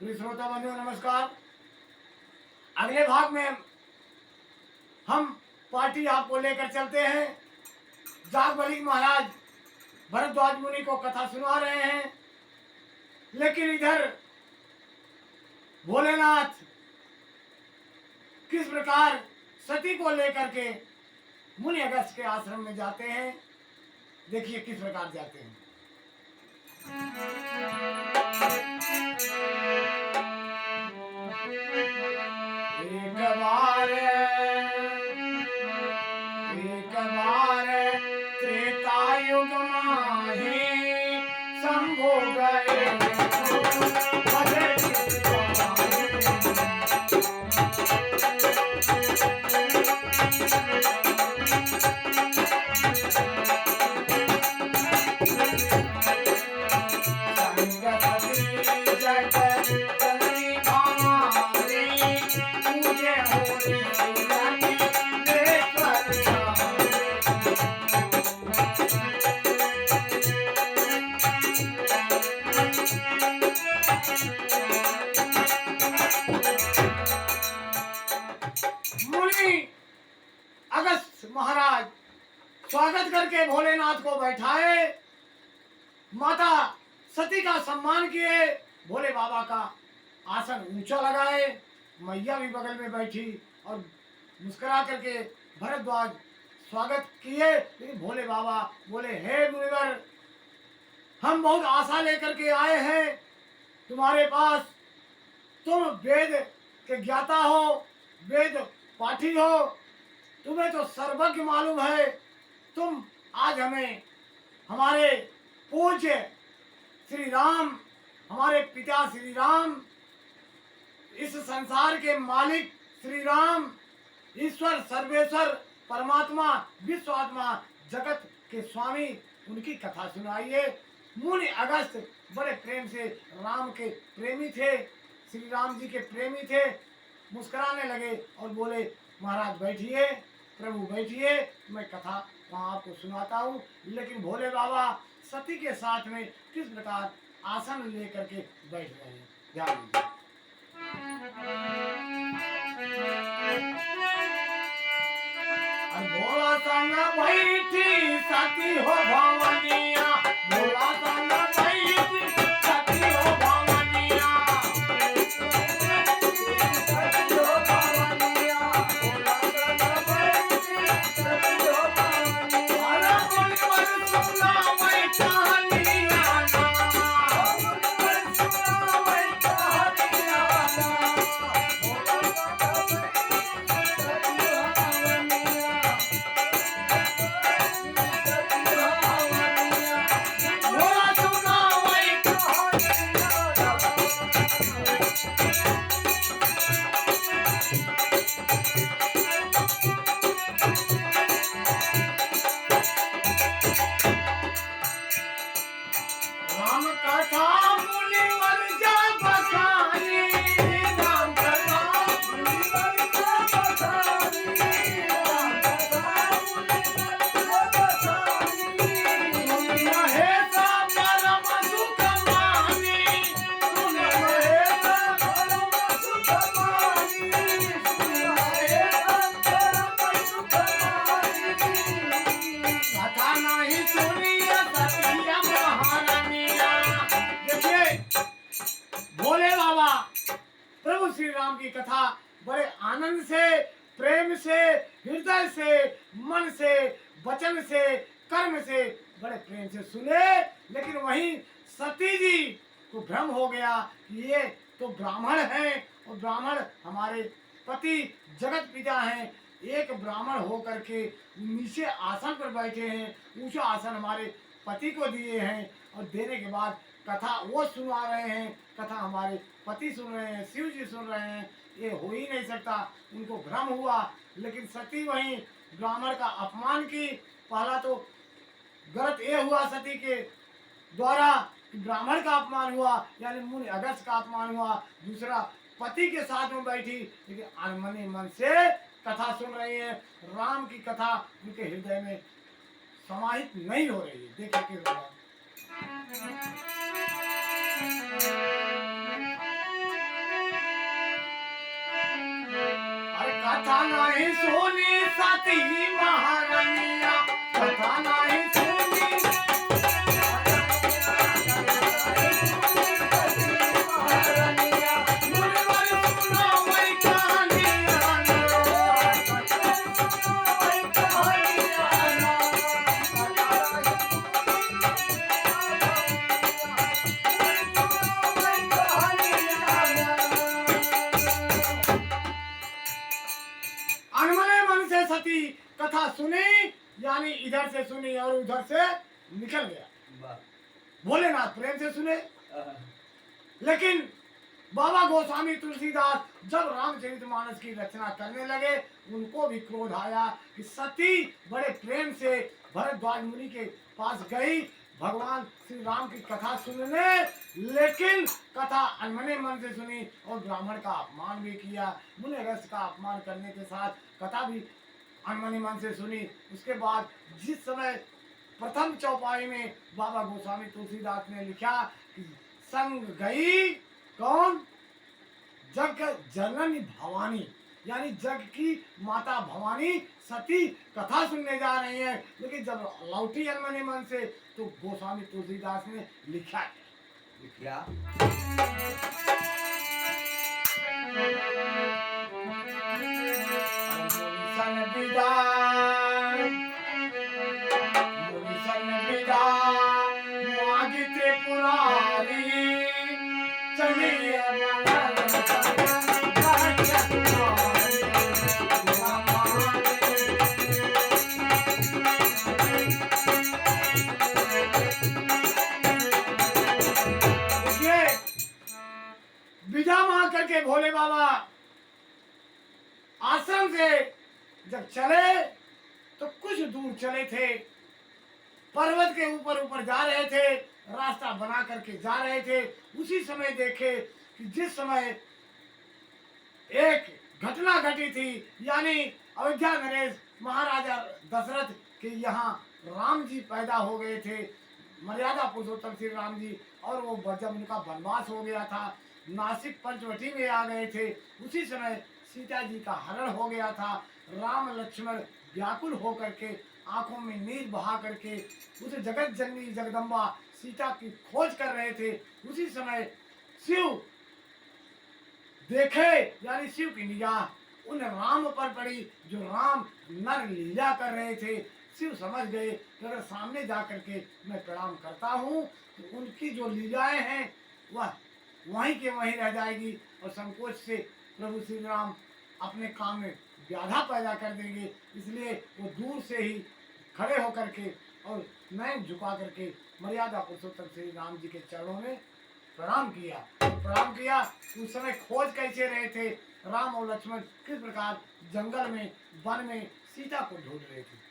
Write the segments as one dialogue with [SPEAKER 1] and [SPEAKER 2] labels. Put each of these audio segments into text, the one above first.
[SPEAKER 1] प्रिय श्रोता बंधुओं नमस्कार। अगले भाग में हम पार्टी आपको लेकर चलते हैं। जागबलिक महाराज भरद्वाज मुनि को कथा सुना रहे हैं, लेकिन इधर भोलेनाथ किस प्रकार सती को लेकर के मुनि अगस्त के आश्रम में जाते हैं। देखिए किस प्रकार जाते हैं। एक बार त्रेता युग माही शंभु गए अगस्त महाराज स्वागत करके भोलेनाथ को बैठाए, माता सती का सम्मान किए, भोले बाबा का आसन ऊंचा लगाए, मैया भी बगल में बैठी और मुस्कुरा करके भरद्वाज स्वागत किए। लेकिन भोले बाबा बोले, हे मुनिवर, हम बहुत आशा लेकर के आए हैं तुम्हारे पास। तुम वेद के ज्ञाता हो, वेद पाठी हो, तुम्हें तो सर्वज्ञ मालूम है। तुम आज हमें हमारे पूज्य श्री राम, हमारे पिता श्री राम, इस संसार के मालिक श्री राम, ईश्वर सर्वेश्वर परमात्मा विश्वात्मा जगत के स्वामी, उनकी कथा सुनाइए। मुनि अगस्त बड़े प्रेम से राम के प्रेमी थे, श्री राम जी के प्रेमी थे। मुस्कुराने लगे और बोले, महाराज बैठिए, प्रभु बैठिए, मैं कथा वहाँ आपको सुनाता हूँ। लेकिन भोले बाबा सती के साथ में किस प्रकार आसन लेकर के बैठ रहे हैं, ध्यान दीजिए। भोला संग बैठी सती हो भवनिया, भोला संग बैठी सती हो भवनिया, सती हो भवनिया, भोला संग बैठी सती हो भवनिया। अरे मुनिवर सुना मैं कहानिया ना, मुनिवर सुना मैं कहानिया ना, भोला संग बैठी सती हो भवनिया। राम कथा मुनिवर जा बखानी, राम कथा मुनिवर जा बखानी, राम कथा मुनिवर जा बखानी। सुन महेशा परम सुख मानी, सुन महेशा परम सुख मानी, सुन महेशा परम सुख मानी। कथा नहीं सुनिए सतिया महारानिया। देखिए भोले बाबा प्रभु श्री राम की कथा बड़े आनंद से, प्रेम से, हृदय से, मन से, वचन से, कर्म से बड़े प्रेम से सुने। लेकिन वहीं सती जी को भ्रम हो गया कि ये तो ब्राह्मण हैं और ब्राह्मण हमारे पति जगत पिता हैं। एक ब्राह्मण हो करके नीचे आसन पर बैठे हैं, ऊंचा आसन हमारे पति को दिए हैं और देने के बाद कथा वो सुना रहे हैं, कथा हमारे पति सुन रहे हैं, शिव जी सुन रहे हैं, ये हो ही नहीं सकता। उनको भ्रम हुआ। लेकिन सती वहीं ब्राह्मण का अपमान की। पहला तो गलत ये हुआ सती के द्वारा कि ब्राह्मण का अपमान हुआ, यानी मुनि अगस्त का अपमान हुआ। दूसरा पति के साथ में बैठी, लेकिन अनमने मन से कथा सुन रही है। राम की कथा उनके हृदय में समाहित नहीं हो रही है। देखिए किस कथा नहीं सुनी सती महारानिया, कथा नहीं सुनी मुनिवर सुनो वही कहानियाँ अनमने मन से सती कथा सुनी, यानी इधर से सुनी और उधर से निकल गया। भोलेनाथ प्रेम से सुने, लेकिन बाबा गोस्वामी तुलसीदास जब रामचरितमानस की रचना करने लगे, उनको भी क्रोध आया कि सती बड़े प्रेम से भरद्वाज मुनि के पास गई भगवान श्री राम की कथा सुनने, लेकिन कथा अनमने मन से सुनी और ब्राह्मण का अपमान भी किया। मुनि रस का अपमान करने के साथ कथा भी अनमने मन से सुनी। उसके बाद जिस समय प्रथम चौपाई में बाबा गोस्वामी तुलसीदास ने लिखा कि संग गई कौन, जग जननी भवानी, यानी जग की माता भवानी सती कथा सुनने जा रही है, लेकिन जब लौटी अनमने मन से तो गोस्वामी तुलसीदास ने लिखा त्रिपुरारी चलिए विदा मां करके भोले बाबा आश्रम से जब चले तो कुछ दूर चले थे, पर्वत के ऊपर ऊपर जा रहे थे, रास्ता बना करके जा रहे थे। उसी समय देखे कि जिस समय एक घटना घटी थी, यानी अयोध्या नरेश महाराजा दशरथ के यहाँ राम जी पैदा हो गए थे, मर्यादा पुरुषोत्तम श्री राम जी, और वो जब उनका वनवास हो गया था, नासिक पंचवटी में आ गए थे, उसी समय सीता जी का हरण हो गया था। राम लक्ष्मण व्याकुल होकर के आंखों में नीर बहा करके उस जगत जननी जगदम्बा सीता की खोज कर रहे थे। उसी समय शिव देखे, यानी शिव की निगाह उन राम पर पड़ी जो राम नर लीला कर रहे थे। शिव समझ गए कि अगर सामने जा करके मैं प्रणाम करता हूँ तो उनकी जो लीलाएं हैं वह वहीं के वहीं रह जाएगी, और संकोच से प्रभु श्री राम अपने काम में व्याधा पैदा कर देंगे। इसलिए वो दूर से ही खड़े होकर के और नैन झुका करके मर्यादा पुरुषोत्तम श्री राम जी के चरणों में प्रणाम किया। प्रणाम किया। उस समय खोज कैसे रहे थे, राम और लक्ष्मण किस प्रकार जंगल में वन में सीता को ढूंढ रहे थे।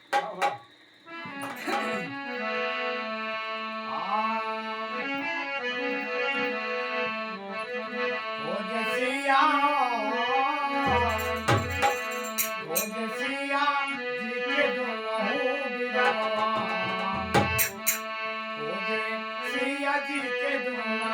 [SPEAKER 1] जी के दुना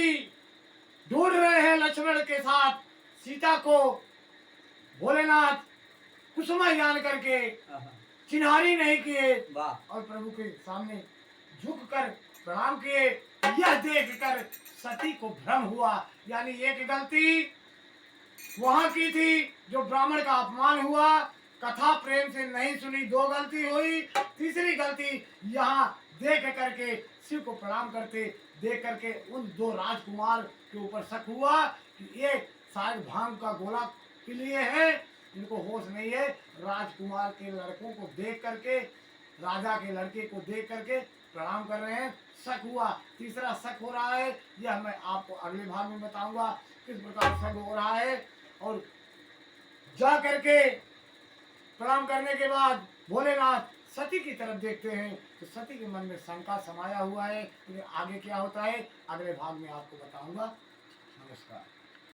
[SPEAKER 1] जी ढूंढ रहे हैं लक्ष्मण के साथ सीता को। भोलेनाथ कुसुमा जान करके चिन्हारी नहीं किए
[SPEAKER 2] वाह
[SPEAKER 1] और प्रभु के सामने झुककर प्रणाम किए। यह देखकर सती को भ्रम हुआ, यानी एक गलती वहां की थी जो ब्राह्मण का अपमान हुआ, कथा प्रेम से नहीं सुनी, दो गलती हुई। तीसरी गलती यहाँ देख करके शिव को प्रणाम करते देख करके उन दो राजकुमार के ऊपर शक हुआ कि ये शायद भांग का गोला के लिए है, इनको होश नहीं है। राजकुमार के लड़कों को देख करके, राजा के लड़के को देख करके प्रणाम कर रहे हैं, शक हुआ। तीसरा शक हो रहा है, यह मैं आपको अगले भाग में बताऊंगा किस प्रकार शक हो रहा है। और जा करके प्रणाम करने के बाद भोलेनाथ सती की तरफ देखते हैं तो सती के मन में शंका समाया हुआ है। आगे क्या होता है अगले भाग में आपको बताऊंगा। नमस्कार।